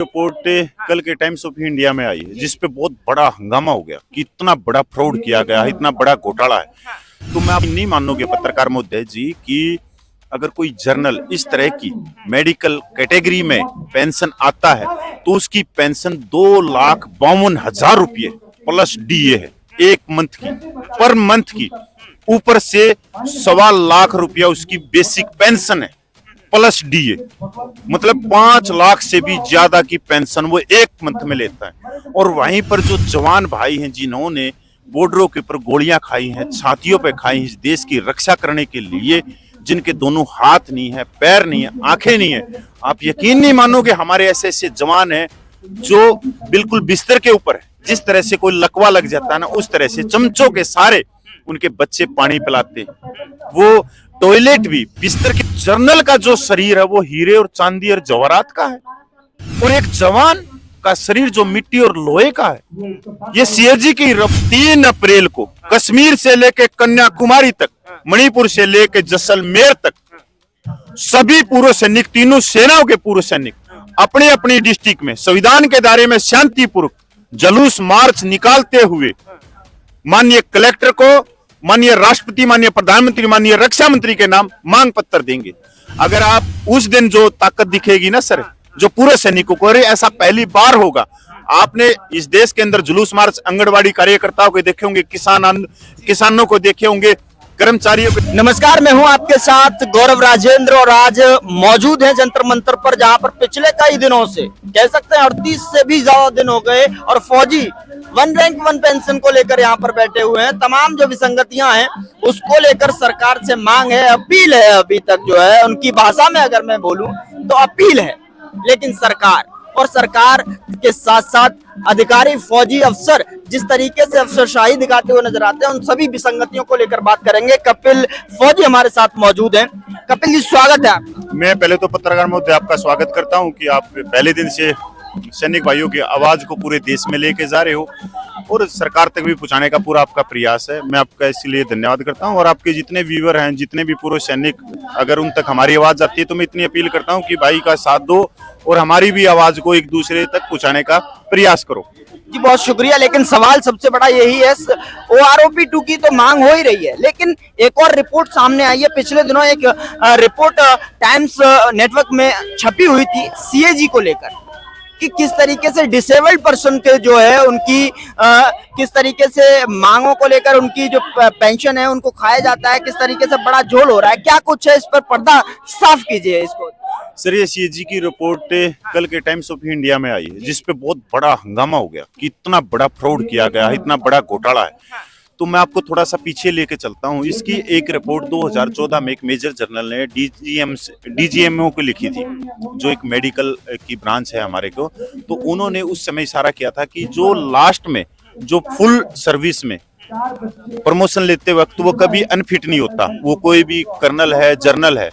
Report कल के times of India में आई है जिसपे बहुत बड़ा हंगामा हो गया कि इतना बड़ा फ्रॉड किया गया है, इतना बड़ा घोटाला है। तो मैं आप नहीं मानोगे पत्रकार महोदय जी कि अगर कोई जर्नल इस तरह की मेडिकल कैटेगरी में पेंशन आता है तो उसकी पेंशन 2,52,000 रुपये प्लस डीए है एक मंथ की, पर मंथ की। ऊपर से 1.25 लाख रुपया उसकी बेसिक पेंशन है प्लस डीए, मतलब 5 लाख से भी ज्यादा की पेंशन वो एक मंथ में लेता है। और वहीं पर जो जवान भाई हैं जिन्होंने बॉर्डरों के ऊपर गोलियां खाई हैं, छातियों पे खाई हैं, देश की रक्षा करने के लिए, जिनके दोनों हाथ नहीं है, पैर नहीं है, आंखें नहीं है, आप यकीन नहीं मानोगे हमारे ऐसे ऐसे जवान हैं जो बिल्कुल बिस्तर के ऊपर है। जिस तरह से कोई लकवा लग जाता है ना, उस तरह से चमचों के सारे उनके बच्चे पानी पिलाते हैं। वो टॉयलेट भी बिस्तर के, जर्नल का जो शरीर है वो हीरे और चांदी और जवाहरात का है, और एक जवान का शरीर जो मिट्टी और लोहे का है। ये सीएजी की 3 अप्रैल को कश्मीर से लेकर कन्याकुमारी तक, मणिपुर से लेकर जैसलमेर तक सभी पूर्व सैनिक, तीनों सेनाओं के पूर्व सैनिक अपने अपनी डिस्ट्रिक्ट में संविधान के दायरे में शांतिपूर्वक जुलूस मार्च निकालते हुए माननीय कलेक्टर को, माननीय राष्ट्रपति, माननीय प्रधानमंत्री, माननीय रक्षा मंत्री के नाम मांग पत्र देंगे। अगर आप उस दिन जो ताकत दिखेगी ना सर, जो पूरे सैनिकों को, अरे ऐसा पहली बार होगा। आपने इस देश के अंदर जुलूस मार्च आंगनबाड़ी कार्यकर्ताओं को देखे होंगे, किसानों को देखे होंगे, कर्मचारियों को। नमस्कार, मैं हूं आपके साथ गौरव राजेंद्र और आज मौजूद हैं जंतर मंतर पर, जहां पर पिछले कई दिनों से, कह सकते हैं 38 से भी ज्यादा दिन हो गए, और फौजी 1 रैंक 1 पेंशन को लेकर यहां पर बैठे हुए हैं। तमाम जो विसंगतियां हैं उसको लेकर सरकार से मांग है, अपील है। अभी तक जो है उनकी भाषा में अगर मैं बोलूं तो अपील है, लेकिन सरकार के साथ साथ अधिकारी, फौजी, अफसर जिस तरीके से अफसरशाही दिखाते हुए नजर आते हैं, उन सभी विसंगतियों को लेकर बात करेंगे। कपिल फौजी हमारे साथ मौजूद हैं। कपिल जी, स्वागत है आपका। मैं पहले तो पत्रकार महोदय आपका स्वागत करता हूं कि आप पहले दिन से सैनिक भाइयों की आवाज को पूरे देश में लेके जा रहे हो और सरकार तक भी पहुंचाने का पूरा आपका प्रयास है। मैं आपका इसलिए धन्यवाद करता हूं। और आपके जितने व्यूअर हैं, जितने भी पूर्व सैनिक, अगर उन तक हमारी आवाज जाती है तो मैं इतनी अपील करता हूं कि भाई का साथ दो और हमारी भी आवाज को एक दूसरे तक पहुंचाने का प्रयास करो। जी बहुत शुक्रिया, लेकिन सवाल सबसे बड़ा यही है, OROP 2 की तो मांग हो ही रही है, लेकिन एक और रिपोर्ट सामने आई है। पिछले दिनों एक रिपोर्ट टाइम्स नेटवर्क में छपी हुई थी CAG को लेकर, कि किस तरीके से डिसेबल्ड पर्सन के जो है उनकी किस तरीके से मांगों को लेकर उनकी जो पेंशन है उनको खाया जाता है, किस तरीके से बड़ा झोल हो रहा है। क्या कुछ है, इस पर पर्दा साफ कीजिए इसको। सर, ये सीएजी की रिपोर्ट कल के टाइम्स ऑफ इंडिया में आई है जिसपे बहुत बड़ा हंगामा हो गया कि इतना बड़ा फ्रॉड किया गया है, इतना बड़ा घोटाला है। तो मैं आपको थोड़ा सा पीछे लेके चलता हूँ। इसकी एक रिपोर्ट 2014 में एक मेजर जर्नल ने DGMO को लिखी थी, जो एक मेडिकल की ब्रांच है हमारे को। तो उन्होंने उस समय इशारा किया था कि जो लास्ट में जो फुल सर्विस में प्रमोशन लेते वक्त वो कभी अनफिट नहीं होता, वो कोई भी कर्नल है, जर्नल है,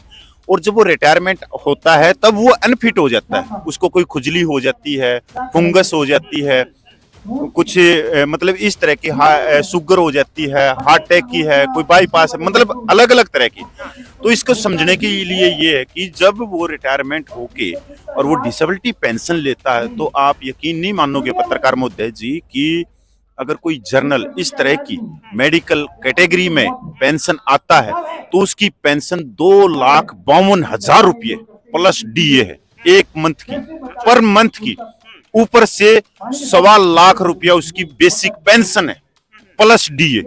और जब वो रिटायरमेंट होता है तब वो अनफिट हो जाता है। उसको कोई खुजली हो जाती है, फंगस हो जाती है, कुछ मतलब इस तरह की शुगर हो जाती है, हार्ट अटैक की है, कोई बाईपास है, मतलब अलग अलग तरह की। तो इसको समझने के लिए ये है कि जब वो रिटायरमेंट होके और वो डिसेबिलिटी पेंशन लेता है तो आप यकीन नहीं मानोगे पत्रकार महोदय जी कि अगर कोई जर्नल इस तरह की मेडिकल कैटेगरी में पेंशन आता है तो उसकी पेंशन 2,52,000 रुपये प्लस डीए है एक मंथ की, पर मंथ की। ऊपर से 1.25 रुपया उसकी बेसिक पेंशन है प्लस डीए,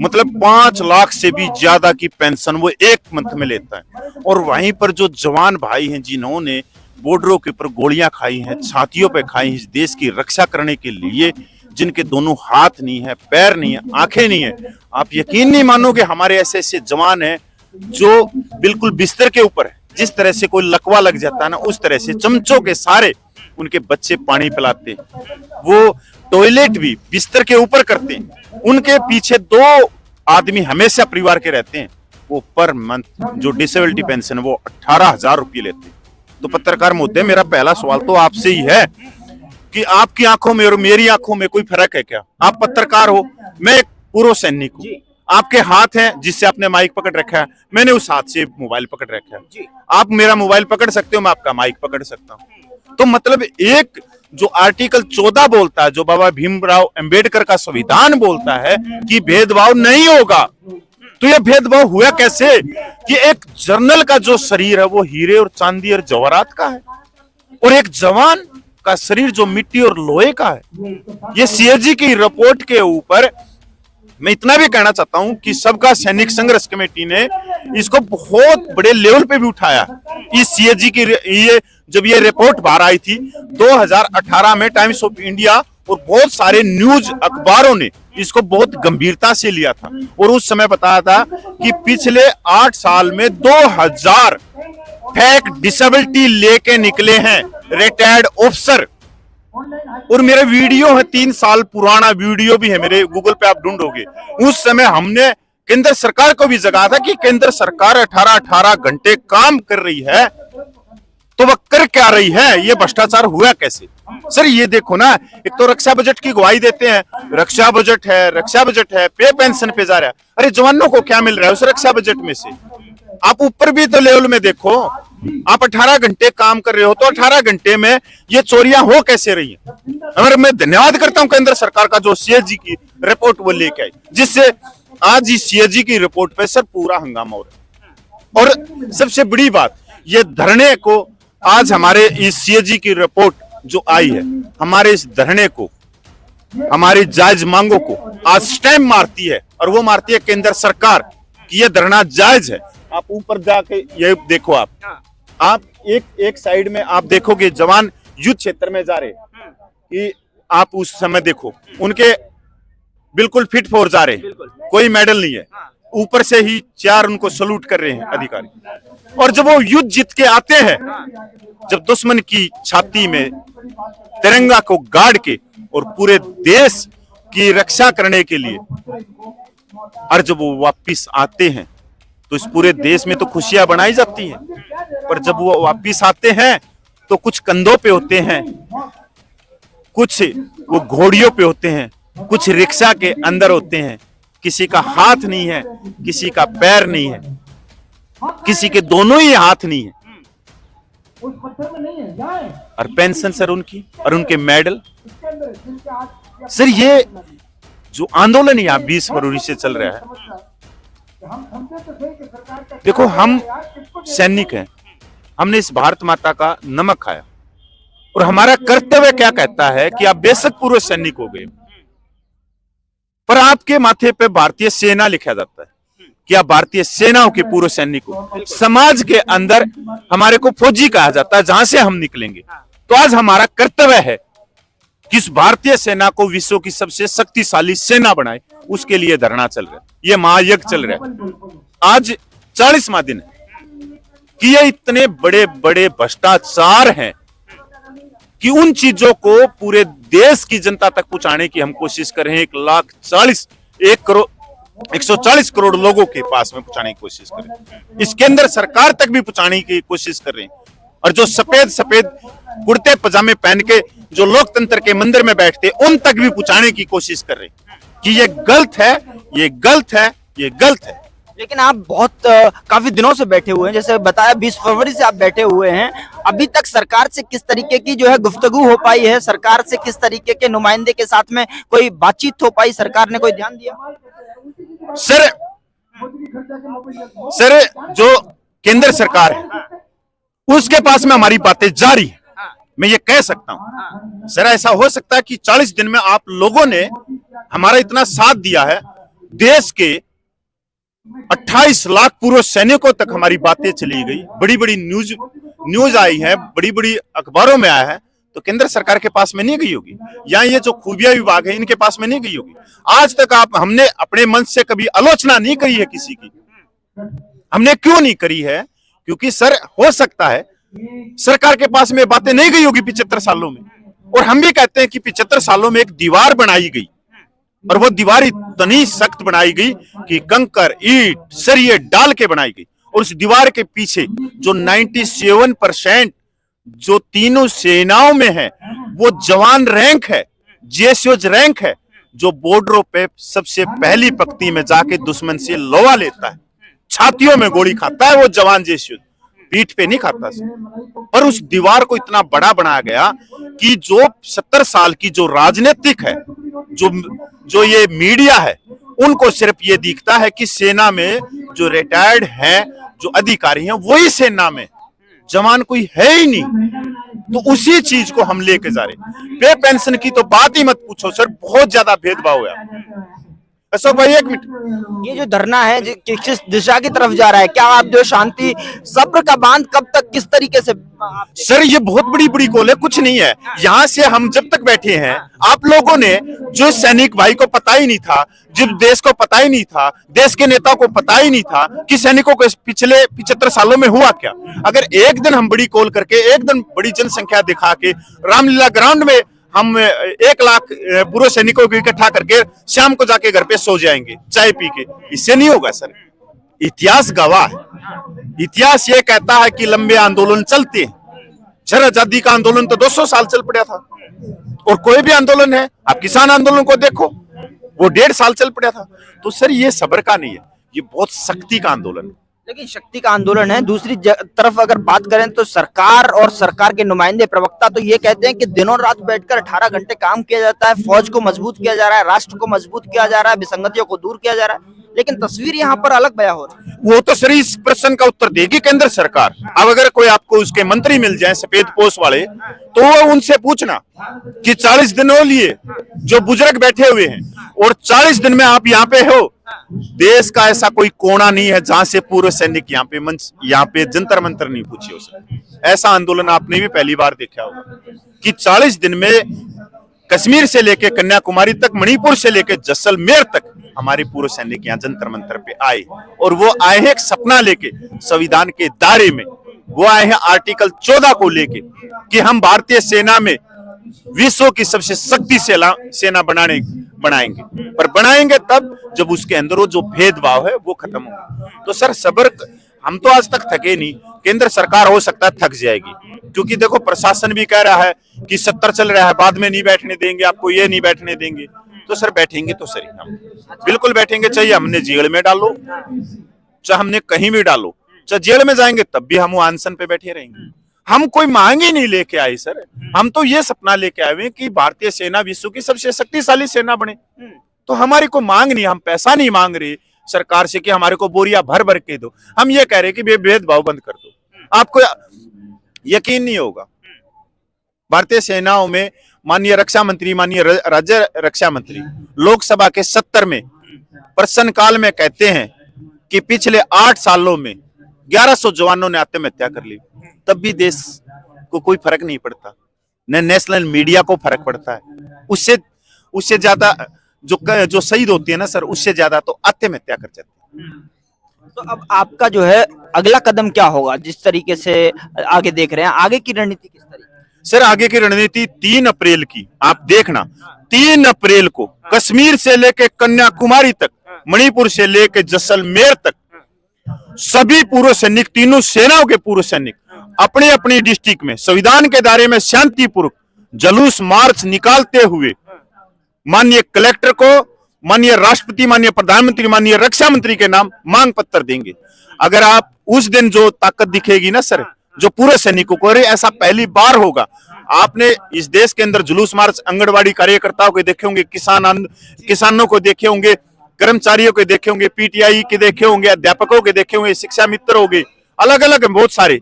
मतलब 5 लाख से भी ज्यादा की पेंशन वो एक मंथ में लेता है। और वहीं पर जो जवान भाई हैं जिन्होंने बॉर्डरों के ऊपर गोलियां खाई हैं, छातियों पे खाई हैं, देश की रक्षा करने के लिए, जिनके दोनों हाथ नहीं है, पैर नहीं है, आंखें नहीं है, आप यकीन नहीं मानोगे हमारे ऐसे ऐसे जवान हैं जो बिल्कुल बिस्तर के ऊपर है। जिस तरह से कोई लकवा लग जाता है ना, उस तरह से चमचों के सारे उनके बच्चे पानी पिलाते हैं। वो टॉयलेट भी बिस्तर के ऊपर करते हैं। उनके पीछे 2 आदमी हमेशा परिवार के रहते हैं। वो पर मंथ जो डिसेबिलिटी पेंशन है वो 18,000 रुपये लेते हैं। तो पत्रकार महोदय, मेरा पहला सवाल तो आपसे ही है कि आपकी आंखों में और मेरी आंखों में कोई फर्क है क्या? आप पत्रकार हो, मैं एक पूर्व सैनिक हूँ। आपके हाथ हैं जिससे आपने माइक पकड़ रखा है, मैंने उस हाथ से मोबाइल पकड़ रखा है। आप मेरा मोबाइल पकड़ सकते हो, मैं आपका माइक पकड़ सकता हूँ। तो मतलब एक जो आर्टिकल 14 बोलता है, जो बाबा भीमराव अंबेडकर का संविधान बोलता है कि भेदभाव नहीं होगा, तो ये भेदभाव हुआ कैसे कि एक जर्नल का जो शरीर है वो हीरे और चांदी और जवाहरात का है, और एक जवान का शरीर जो मिट्टी और लोहे का है। ये सीएजी की रिपोर्ट के ऊपर मैं इतना भी कहना चाहता हूं कि सबका सैनिक संघर्ष कमेटी ने इसको बहुत बड़े लेवल पे भी उठाया। इस सीएजी की जब ये रिपोर्ट बाहर आई थी 2018 में, टाइम्स ऑफ इंडिया और बहुत सारे न्यूज अखबारों ने इसको बहुत गंभीरता से लिया था, और उस समय बताया था कि पिछले 8 साल में 2000 फेक डिसेबिलिटी लेके निकले हैं रिटायर्ड ऑफिसर। और मेरे वीडियो है, 3 साल पुराना वीडियो भी है मेरे, गूगल पे आप ढूंढोगे। उस समय हमने केंद्र सरकार को भी जगाया था कि केंद्र सरकार 18-18 घंटे काम कर रही है, तो वह कर क्या रही है, ये भ्रष्टाचार हुआ कैसे। सर ये देखो ना, एक तो रक्षा बजट की गवाही देते हैं, रक्षा बजट है, पे पेंशन पे जा रहा है। अरे जवानों को क्या मिल रहा है उस रक्षा बजट में से? आप ऊपर भी तो लेवल में देखो, आप 18 घंटे काम कर रहे हो, तो 18 घंटे में ये चोरियां हो कैसे रही हैं? और मैं धन्यवाद करता हूं केंद्र सरकार का जो सीएजी की रिपोर्ट वो लेके आई, जिससे आज इस सीएजी की रिपोर्ट पे सर पूरा हंगामा हो रहा है। और सबसे बड़ी बात, ये धरने को आज हमारे इस सीएजी की रिपोर्ट जो आई है, हमारे इस धरने को, हमारी जायज मांगों को आज स्टैम्प मारती है, और वो मारती है केंद्र सरकार कि ये धरना जायज है। आप ऊपर जाके ये देखो, आप एक साइड में आप देखोगे जवान युद्ध क्षेत्र में जा रहे कि आप उस समय देखो उनके बिल्कुल फिट फॉर जा रहे, कोई मेडल नहीं है, ऊपर से ही 4 उनको सलूट कर रहे हैं अधिकारी। और जब वो युद्ध जीत के आते हैं, जब दुश्मन की छाती में तिरंगा को गाड़ के और पूरे देश की रक्षा करने के लिए, और जब वो वापिस आते हैं तो इस पूरे देश में तो खुशियां बनाई जाती हैं, पर जब वो वापिस आते हैं तो कुछ कंधों पे होते हैं, कुछ वो घोड़ियों पे होते हैं, कुछ रिक्शा के अंदर होते हैं, किसी का हाथ नहीं है, किसी का पैर नहीं है, किसी के दोनों ही हाथ नहीं है, और पेंशन सर उनकी, और उनके मेडल। सर ये जो आंदोलन यहाँ 20 फरवरी से चल रहा है, देखो हम सैनिक हैं, हमने इस भारत माता का नमक खाया, और हमारा कर्तव्य क्या कहता है कि आप बेशक पूर्व सैनिक हो गए, पर आपके माथे पे भारतीय सेना लिखा जाता है कि आप भारतीय सेनाओं के पूर्व सैनिक हो। समाज के अंदर हमारे को फौजी कहा जाता है, जहां से हम निकलेंगे। तो आज हमारा कर्तव्य है कि इस भारतीय सेना को विश्व की सबसे शक्तिशाली सेना बनाए, उसके लिए धरना चल रहा है, ये महायज्ञ चल रहा है। आज 40वां दिन है कि ये इतने बड़े बड़े भ्रष्टाचार हैं कि उन चीजों को पूरे देश की जनता तक पहुंचाने की हम कोशिश कर रहे हैं। 140 करोड़ लोगों के पास में पहुंचाने की कोशिश कर रहे हैं, इस केंद्र सरकार तक भी पहुंचाने की कोशिश कर रहे हैं। और जो सफेद कुर्ते पजामे पहन के जो लोकतंत्र के मंदिर में बैठते, उन तक भी पहुंचाने की कोशिश कर रहे हैं कि ये गलत है, ये गलत है, ये गलत है। लेकिन आप बहुत काफी दिनों से बैठे हुए हैं, जैसे बताया 20 फरवरी से आप बैठे हुए हैं, अभी तक सरकार से किस तरीके की जो है गुफ्तगू हो पाई है? सरकार से किस तरीके के नुमाइंदे के साथ में कोई बातचीत हो पाई? सरकार ने कोई ध्यान दिया? सर जो केंद्र सरकार है उसके पास में हमारी बातें जारी है, मैं ये कह सकता हूं। सर ऐसा हो सकता है कि 40 दिन में आप लोगों ने हमारा इतना साथ दिया है, देश के 28 लाख पूर्व सैनिकों तक हमारी बातें चली गई, बड़ी बड़ी न्यूज आई है, बड़ी बड़ी अखबारों में आया है, तो केंद्र सरकार के पास में नहीं गई होगी, या ये जो खुफिया विभाग है इनके पास में नहीं गई होगी। आज तक हमने अपने मंच से कभी आलोचना नहीं करी है किसी की। हमने क्यों नहीं करी है? क्योंकि सर हो सकता है सरकार के पास में बातें नहीं गई होगी 75 सालों में, और हम भी कहते हैं कि 75 सालों में एक दीवार बनाई गई, और वो दीवार इतनी सख्त बनाई गई कि कंकर ईंट सरिये डाल के बनाई गई, और उस दीवार के पीछे जो 97% जो तीनों सेनाओं में है वो जवान रैंक है, जेएसओ रैंक है, जो बॉर्डरों पे सबसे पहली पंक्ति में जाके दुश्मन से लोहा लेता है, छातियों में गोली खाता है वो जवान जेएसओ। पीठ पे नहीं खाता सर, पर उस दीवार को इतना बड़ा बनाया गया कि जो 70 साल की जो राजनीतिक है, जो ये मीडिया है, उनको सिर्फ ये दिखता है कि सेना में जो रिटायर्ड हैं, जो अधिकारी हैं, वही सेना में, जवान कोई है ही नहीं। तो उसी चीज को हम लेके जा रहे। पे पेंशन की तो बात ही मत पूछो सर, बहुत ज्यादा भेदभाव है। अशोक भाई एक मिनट, ये जो धरना है किस दिशा की तरफ जा रहा है? क्या आप जो शांति सब्र का बांध कब तक किस तरीके से सर ये बहुत बड़ी कॉल है, कुछ नहीं है। यहाँ से हम जब तक बैठे हैं, आप लोगों ने जो सैनिक भाई को पता ही नहीं था, जब देश को पता ही नहीं था, देश के नेताओं को पता ही नहीं था कि सैनिकों को पिछले 75 सालों में हुआ क्या। अगर एक दिन हम बड़ी कॉल करके, एक दिन बड़ी जनसंख्या दिखा के रामलीला ग्राउंड में हम 1 लाख पूर्व सैनिकों को इकट्ठा करके शाम को जाके घर पे सो जाएंगे चाय पी के, इससे नहीं होगा सर। इतिहास गवाह है, इतिहास ये कहता है कि लंबे आंदोलन चलते हैं। सर आजादी का आंदोलन तो 200 साल चल पड़ा था, और कोई भी आंदोलन है, आप किसान आंदोलन को देखो, वो 1.5 साल चल पड़ा था। तो सर ये सब्र का नहीं है, ये बहुत सख्ती का आंदोलन है। लेकिन शक्ति का आंदोलन है। दूसरी तरफ अगर बात करें तो सरकार और सरकार के नुमाइंदे प्रवक्ता तो ये कहते हैं कि दिनों रात बैठकर 18 घंटे काम किया जाता है, फौज को मजबूत किया जा रहा है, राष्ट्र को मजबूत किया जा रहा है, विसंगतियों को दूर किया जा रहा है। लेकिन तस्वीर यहाँ पर अलग बयां हो रही है। वो तो सर इस प्रश्न का उत्तर देगी केंद्र सरकार। अब अगर कोई आपको उसके मंत्री मिल जाए सफेद पोश वाले, तो वो उनसे पूछना कि 40 दिनों लिए जो बुजुर्ग बैठे हुए हैं, और 40 दिन में आप यहाँ पे हो। देश का ऐसा कोई कोना नहीं है जहां से पूर्व सैनिक यहाँ पे जंतर मंतर नहीं पूछे हो सर। ऐसा आंदोलन आपने भी पहली बार देखा होगा कि 40 दिन में कश्मीर से लेके कन्याकुमारी तक, मणिपुर से लेके जैसलमेर तक हमारे पूर्व सैनिक यहाँ जंतर मंतर पे आए, और वो आए हैं एक सपना लेके, संविधान के दायरे में। वो आए हैं आर्टिकल 14 को लेके कि हम भारतीय सेना में विश्व की सबसे शक्ति सेना बनाएंगे, पर बनाएंगे तब जब उसके अंदर वो जो भेदभाव है वो खत्म होगा। तो सर सब्र, हम तो आज तक थके नहीं, केंद्र सरकार हो सकता है थक जाएगी, क्योंकि देखो प्रशासन भी कह रहा है कि 70 चल रहा है, बाद में नहीं बैठने देंगे, आपको ये नहीं बैठने देंगे। तो सर बैठेंगे तो सही, हम बिल्कुल बैठेंगे, चाहे हमने जेल में डालो, चाहे हमने कहीं भी डालो, चाहे जेल में जाएंगे तब भी हम वो अनशन पे बैठे रहेंगे। हम कोई मांग ही नहीं लेके आए सर, हम तो ये सपना लेके आए हुए कि भारतीय सेना विश्व की सबसे शक्तिशाली सेना बने। तो हमारी कोई मांग नहीं, हम पैसा नहीं मांग रहे सरकार से कि हमारे को बोरिया भर भर के दो। हम ये कह रहे कि भेदभाव बंद कर दो। आपको यकीन नहीं होगा, भारतीय सेनाओं में माननीय रक्षा मंत्री, माननीय राज्य रक्षा मंत्री लोकसभा के 70 में प्रश्नकाल में कहते हैं कि पिछले 8 सालों में 1100 जवानों ने आत्महत्या कर ली, तब भी देश को कोई फर्क नहीं पड़ता, न नेशनल मीडिया को फर्क पड़ता है। उससे ज्यादा जो शहीद होती है ना सर, उससे ज्यादा तो आत्महत्या कर जाती है। तो अब आपका जो है अगला कदम क्या होगा? जिस तरीके से आगे देख रहे हैं, आगे की रणनीति किस तरीके? सर आगे की रणनीति 3 अप्रैल की आप देखना, 3 अप्रैल को कश्मीर से लेके कन्याकुमारी तक, मणिपुर से लेके जैसलमेर तक सभी पूर्व सैनिक, तीनों सेनाओं के पूर्व सैनिक अपने अपनी डिस्ट्रिक्ट में संविधान के दायरे में शांतिपूर्वक जुलूस मार्च निकालते हुए माननीय कलेक्टर को, माननीय राष्ट्रपति, माननीय प्रधानमंत्री, माननीय रक्षा मंत्री के नाम मांग पत्र देंगे। अगर आप उस दिन जो ताकत दिखेगी ना सर, जो पूरे सैनिकों को, अरे ऐसा पहली बार होगा। आपने इस देश के अंदर जुलूस मार्च आंगनबाड़ी कार्यकर्ताओं को देखे होंगे, किसानों को देखे होंगे, कर्मचारियों के देखे होंगे, पीटीआई के देखे होंगे, अध्यापकों के देखे होंगे, शिक्षा मित्र हो गए, अलग अलग बहुत सारे।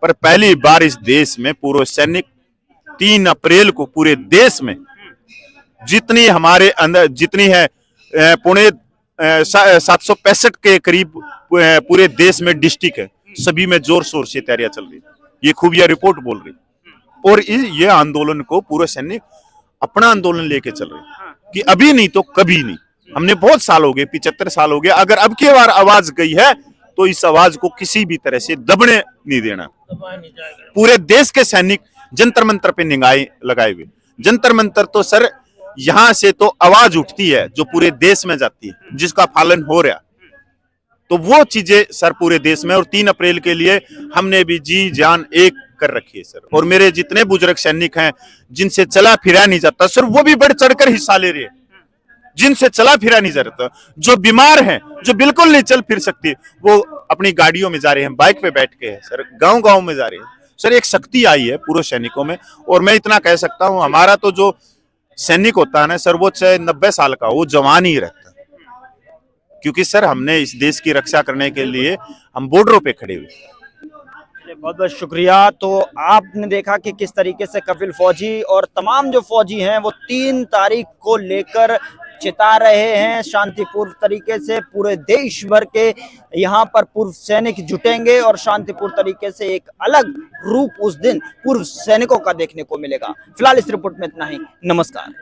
पर पहली बार इस देश में पूर्व सैनिक 3 अप्रैल को पूरे देश में जितनी हमारे अंदर, जितनी है पुणे 765 के करीब पूरे देश में डिस्ट्रिक्ट है, सभी में जोर शोर से तैयारियां चल रही। ये खूबिया रिपोर्ट बोल रही। और ये आंदोलन को पूर्व सैनिक अपना आंदोलन लेके चल रहे कि अभी नहीं तो कभी नहीं। हमने बहुत साल हो गए, 75 साल हो गए, अगर अब की बार आवाज गई है तो इस आवाज को किसी भी तरह से दबने नहीं देना। पूरे देश के सैनिक जंतर मंतर पे निगाहें लगाए हुए, जंतर मंतर तो सर यहां से तो आवाज उठती है जो पूरे देश में जाती है, जिसका पालन हो रहा। तो वो चीजें सर पूरे देश में, और 3 अप्रैल के लिए हमने भी जी जान एक कर रखी है सर। और मेरे जितने बुजुर्ग सैनिक हैं जिनसे चला फिरा नहीं जाता सर, वो भी बढ़ चढ़कर हिस्सा ले रहे हैं। जिनसे चला फिरा नहीं जाता, जो बीमार हैं, जो बिल्कुल नहीं चल फिर सकती, वो अपनी गाड़ियों में जा रहे हैं, बाइक पे बैठ के सर गांव गांव में जा रहे हैं। सर एक शक्ति आई है पूर्व सैनिकों में, और मैं इतना कह सकता हूं हमारा तो जो सैनिक होता है ना सर, वो चाहे 90 साल का वो जवान ही रहता है, क्योंकि सर हमने इस देश की रक्षा करने के लिए हम बॉर्डरों पे खड़े हुए। बहुत बहुत शुक्रिया। तो आपने देखा कि किस तरीके से कपिल फौजी और तमाम जो फौजी हैं वो 3 तारीख को लेकर चिता रहे हैं शांतिपूर्ण तरीके से। पूरे देश भर के यहाँ पर पूर्व सैनिक जुटेंगे और शांतिपूर्ण तरीके से एक अलग रूप उस दिन पूर्व सैनिकों का देखने को मिलेगा। फिलहाल इस रिपोर्ट में इतना ही। नमस्कार।